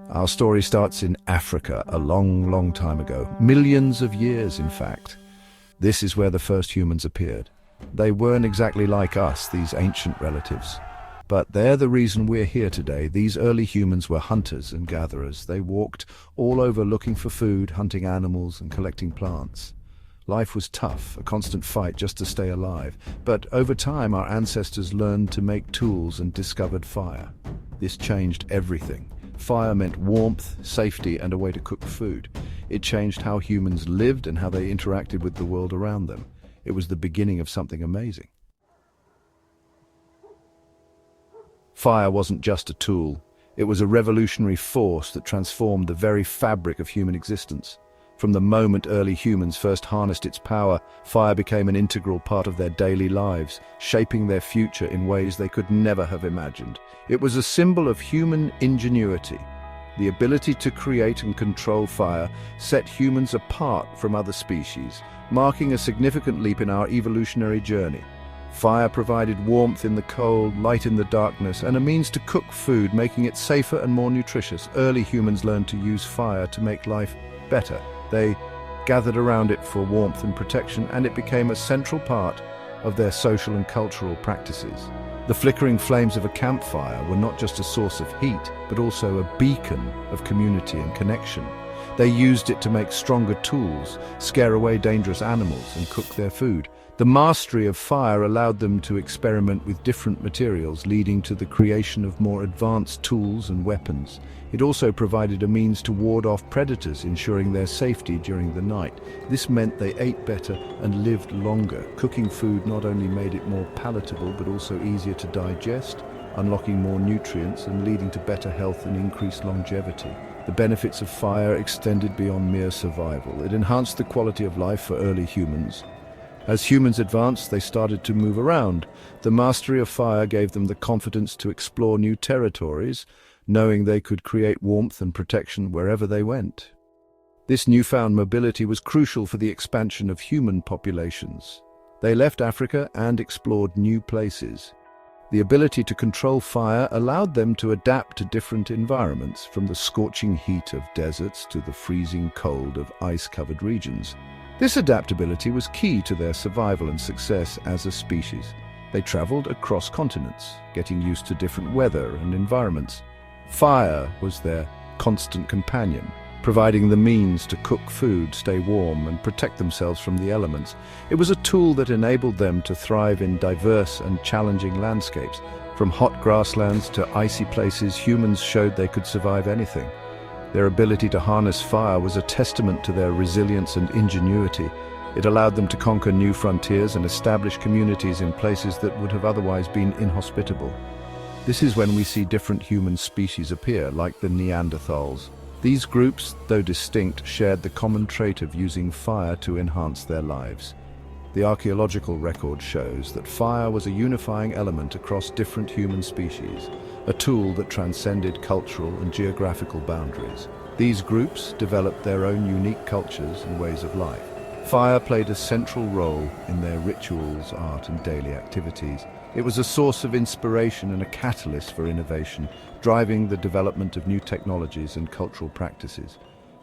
Our story starts in Africa a long, long time ago, millions of years in fact. This is where the first humans appeared. They weren't exactly like us, these ancient relatives. But they're the reason we're here today. These early humans were hunters and gatherers. They walked all over looking for food, hunting animals and collecting plants. Life was tough, a constant fight just to stay alive. But over time, our ancestors learned to make tools and discovered fire. This changed everything. Fire meant warmth, safety, and a way to cook food. It changed how humans lived and how they interacted with the world around them. It was the beginning of something amazing. Fire wasn't just a tool. It was a revolutionary force that transformed the very fabric of human existence. From the moment early humans first harnessed its power, fire became an integral part of their daily lives, shaping their future in ways they could never have imagined. It was a symbol of human ingenuity. The ability to create and control fire set humans apart from other species, marking a significant leap in our evolutionary journey. Fire provided warmth in the cold, light in the darkness, and a means to cook food, making it safer and more nutritious. Early humans learned to use fire to make life better. They gathered around it for warmth and protection, and it became a central part of their social and cultural practices. The flickering flames of a campfire were not just a source of heat, but also a beacon of community and connection. They used it to make stronger tools, scare away dangerous animals, and cook their food. The mastery of fire allowed them to experiment with different materials, leading to the creation of more advanced tools and weapons. It also provided a means to ward off predators, ensuring their safety during the night. This meant they ate better and lived longer. Cooking food not only made it more palatable, but also easier to digest, unlocking more nutrients and leading to better health and increased longevity. The benefits of fire extended beyond mere survival. It enhanced the quality of life for early humans. As humans advanced, they started to move around. The mastery of fire gave them the confidence to explore new territories, knowing they could create warmth and protection wherever they went. This newfound mobility was crucial for the expansion of human populations. They left Africa and explored new places. The ability to control fire allowed them to adapt to different environments, from the scorching heat of deserts to the freezing cold of ice-covered regions. This adaptability was key to their survival and success as a species. They traveled across continents, getting used to different weather and environments. Fire was their constant companion, providing the means to cook food, stay warm, and protect themselves from the elements. It was a tool that enabled them to thrive in diverse and challenging landscapes. From hot grasslands to icy places, humans showed they could survive anything. Their ability to harness fire was a testament to their resilience and ingenuity. It allowed them to conquer new frontiers and establish communities in places that would have otherwise been inhospitable. This is when we see different human species appear, like the Neanderthals. These groups, though distinct, shared the common trait of using fire to enhance their lives. The archaeological record shows that fire was a unifying element across different human species, a tool that transcended cultural and geographical boundaries. These groups developed their own unique cultures and ways of life. Fire played a central role in their rituals, art, and daily activities. It was a source of inspiration and a catalyst for innovation, driving the development of new technologies and cultural practices.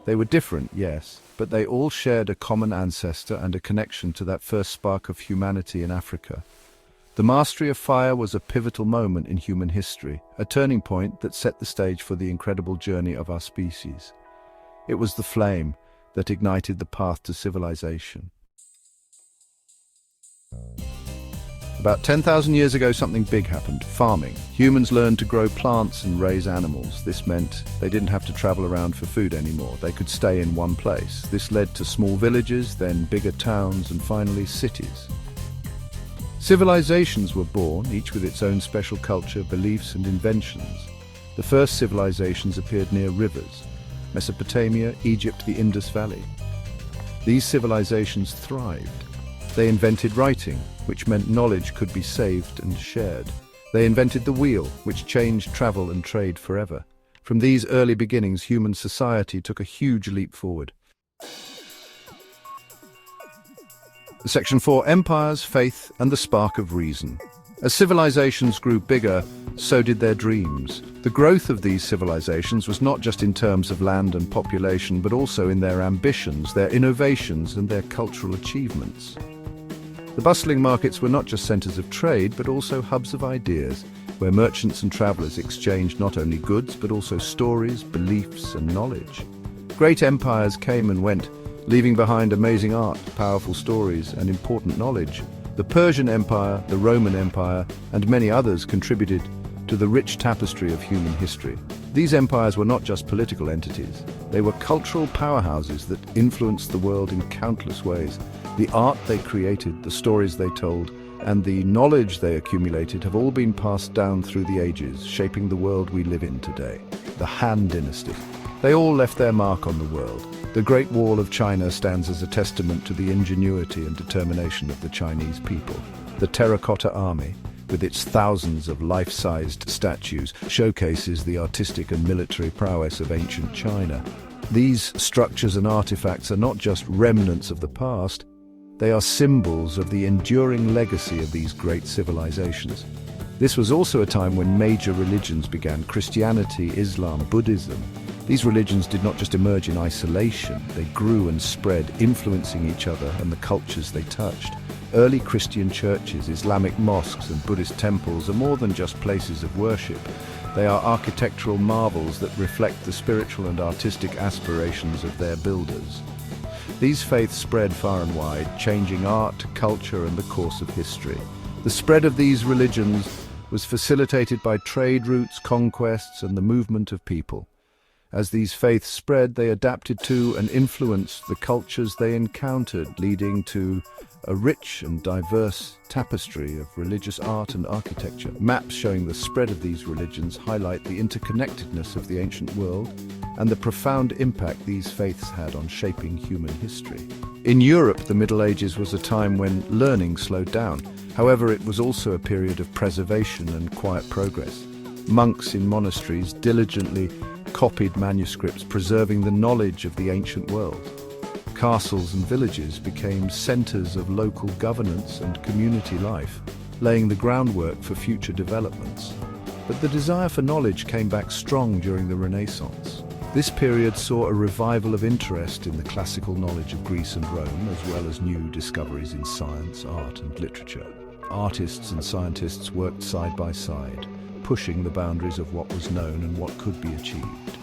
They were different, yes, but they all shared a common ancestor and a connection to that first spark of humanity in Africa. The mastery of fire was a pivotal moment in human history, a turning point that set the stage for the incredible journey of our species. It was the flame that ignited the path to civilization. About 10,000 years ago, something big happened: farming. Humans learned to grow plants and raise animals. This meant they didn't have to travel around for food anymore. They could stay in one place. This led to small villages, then bigger towns, and finally cities. Civilizations were born, each with its own special culture, beliefs, and inventions. The first civilizations appeared near rivers: Mesopotamia, Egypt, the Indus Valley. These civilizations thrived. They invented writing, which meant knowledge could be saved and shared. They invented the wheel, which changed travel and trade forever. From these early beginnings, human society took a huge leap forward. Section 4: Empires, Faith, and the Spark of Reason. As civilizations grew bigger, so did their dreams. The growth of these civilizations was not just in terms of land and population, but also in their ambitions, their innovations, and their cultural achievements. The bustling markets were not just centers of trade, but also hubs of ideas, where merchants and travelers exchanged not only goods, but also stories, beliefs, and knowledge. Great empires came and went, leaving behind amazing art, powerful stories, and important knowledge. The Persian Empire, the Roman Empire, and many others contributed to the rich tapestry of human history. These empires were not just political entities. They were cultural powerhouses that influenced the world in countless ways. The art they created, the stories they told, and the knowledge they accumulated have all been passed down through the ages, shaping the world we live in today. The Han Dynasty. They all left their mark on the world. The Great Wall of China stands as a testament to the ingenuity and determination of the Chinese people. The Terracotta Army, with its thousands of life-sized statues, showcases the artistic and military prowess of ancient China. These structures and artifacts are not just remnants of the past, they are symbols of the enduring legacy of these great civilizations. This was also a time when major religions began: Christianity, Islam, Buddhism. These religions did not just emerge in isolation, they grew and spread, influencing each other and the cultures they touched. Early Christian churches, Islamic mosques, and Buddhist temples are more than just places of worship. They are architectural marvels that reflect the spiritual and artistic aspirations of their builders. These faiths spread far and wide, changing art, culture, and the course of history. The spread of these religions was facilitated by trade routes, conquests, and the movement of people. As these faiths spread, they adapted to and influenced the cultures they encountered, leading to a rich and diverse tapestry of religious art and architecture. Maps showing the spread of these religions highlight the interconnectedness of the ancient world and the profound impact these faiths had on shaping human history. In Europe, the Middle Ages was a time when learning slowed down. However, it was also a period of preservation and quiet progress. Monks in monasteries diligently copied manuscripts, preserving the knowledge of the ancient world. Castles and villages became centers of local governance and community life, laying the groundwork for future developments. But the desire for knowledge came back strong during the Renaissance. This period saw a revival of interest in the classical knowledge of Greece and Rome, as well as new discoveries in science, art, and literature. Artists and scientists worked side by side, pushing the boundaries of what was known and what could be achieved.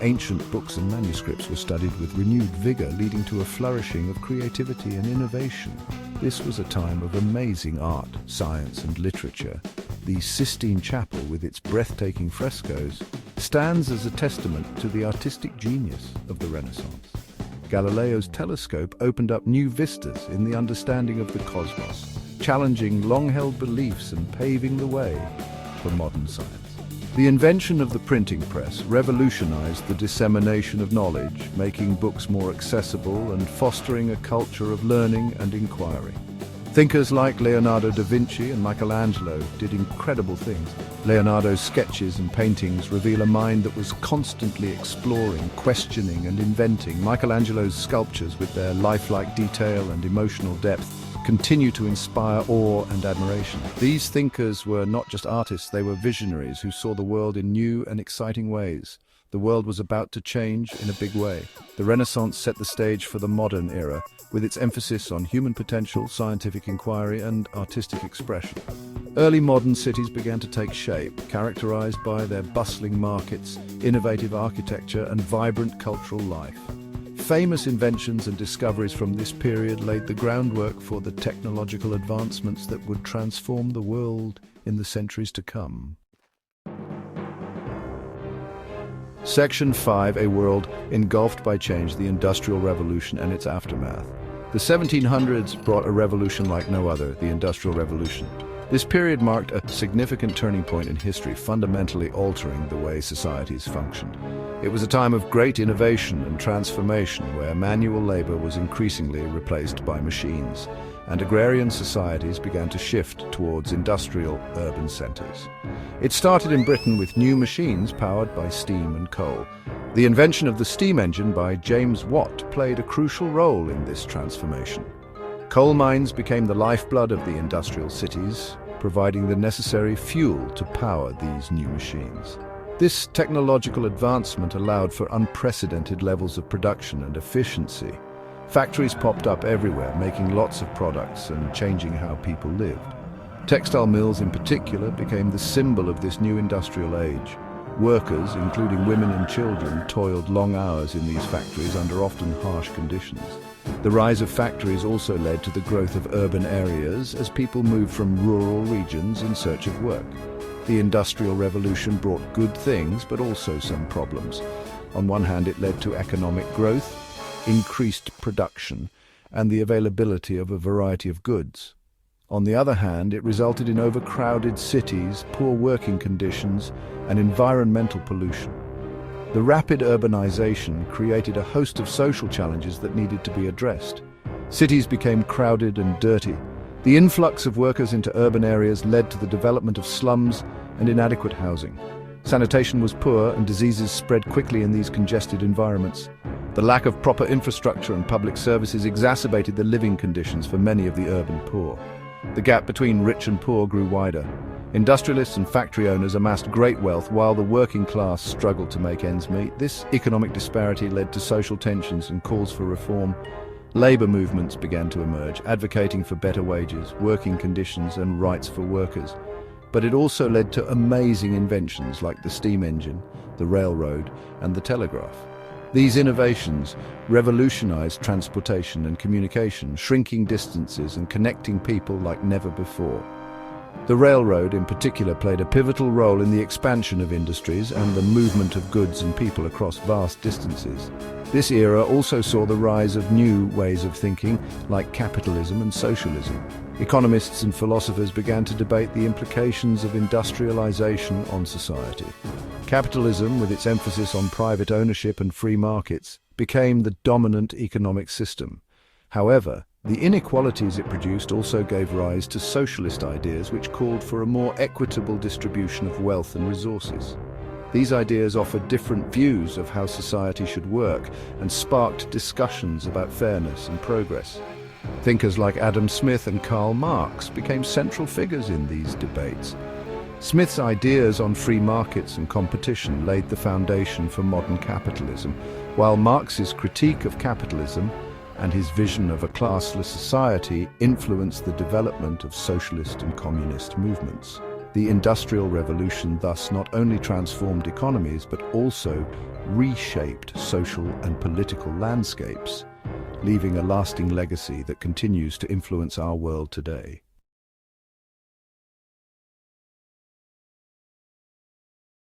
Ancient books and manuscripts were studied with renewed vigor, leading to a flourishing of creativity and innovation. This was a time of amazing art, science, and literature. The Sistine Chapel, with its breathtaking frescoes, stands as a testament to the artistic genius of the Renaissance. Galileo's telescope opened up new vistas in the understanding of the cosmos, challenging long-held beliefs and paving the way for modern science. The invention of the printing press revolutionized the dissemination of knowledge, making books more accessible and fostering a culture of learning and inquiry. Thinkers like Leonardo da Vinci and Michelangelo did incredible things. Leonardo's sketches and paintings reveal a mind that was constantly exploring, questioning, and inventing. Michelangelo's sculptures, with their lifelike detail and emotional depth, continue to inspire awe and admiration. These thinkers were not just artists, they were visionaries who saw the world in new and exciting ways. The world was about to change in a big way. The Renaissance set the stage for the modern era, with its emphasis on human potential, scientific inquiry, and artistic expression. Early modern cities began to take shape, characterized by their bustling markets, innovative architecture, and vibrant cultural life. Famous inventions and discoveries from this period laid the groundwork for the technological advancements that would transform the world in the centuries to come. Section 5, a world engulfed by change, the Industrial Revolution and its aftermath. The 1700s brought a revolution like no other, the Industrial Revolution. This period marked a significant turning point in history, fundamentally altering the way societies functioned. It was a time of great innovation and transformation, where manual labor was increasingly replaced by machines, and agrarian societies began to shift towards industrial urban centers. It started in Britain with new machines powered by steam and coal. The invention of the steam engine by James Watt played a crucial role in this transformation. Coal mines became the lifeblood of the industrial cities, providing the necessary fuel to power these new machines. This technological advancement allowed for unprecedented levels of production and efficiency. Factories popped up everywhere, making lots of products and changing how people lived. Textile mills in particular became the symbol of this new industrial age. Workers, including women and children, toiled long hours in these factories under often harsh conditions. The rise of factories also led to the growth of urban areas as people moved from rural regions in search of work. The Industrial Revolution brought good things, but also some problems. On one hand, it led to economic growth, increased production, and the availability of a variety of goods. On the other hand, it resulted in overcrowded cities, poor working conditions, and environmental pollution. The rapid urbanization created a host of social challenges that needed to be addressed. Cities became crowded and dirty. The influx of workers into urban areas led to the development of slums and inadequate housing. Sanitation was poor and diseases spread quickly in these congested environments. The lack of proper infrastructure and public services exacerbated the living conditions for many of the urban poor. The gap between rich and poor grew wider. Industrialists and factory owners amassed great wealth while the working class struggled to make ends meet. This economic disparity led to social tensions and calls for reform. Labor movements began to emerge, advocating for better wages, working conditions, and rights for workers. But it also led to amazing inventions like the steam engine, the railroad, and the telegraph. These innovations revolutionized transportation and communication, shrinking distances and connecting people like never before. The railroad in particular played a pivotal role in the expansion of industries and the movement of goods and people across vast distances. This era also saw the rise of new ways of thinking, like capitalism and socialism. Economists and philosophers began to debate the implications of industrialization on society. Capitalism, with its emphasis on private ownership and free markets, became the dominant economic system. However, the inequalities it produced also gave rise to socialist ideas which called for a more equitable distribution of wealth and resources. These ideas offered different views of how society should work and sparked discussions about fairness and progress. Thinkers like Adam Smith and Karl Marx became central figures in these debates. Smith's ideas on free markets and competition laid the foundation for modern capitalism, while Marx's critique of capitalism and his vision of a classless society influenced the development of socialist and communist movements. The Industrial Revolution thus not only transformed economies but also reshaped social and political landscapes, leaving a lasting legacy that continues to influence our world today.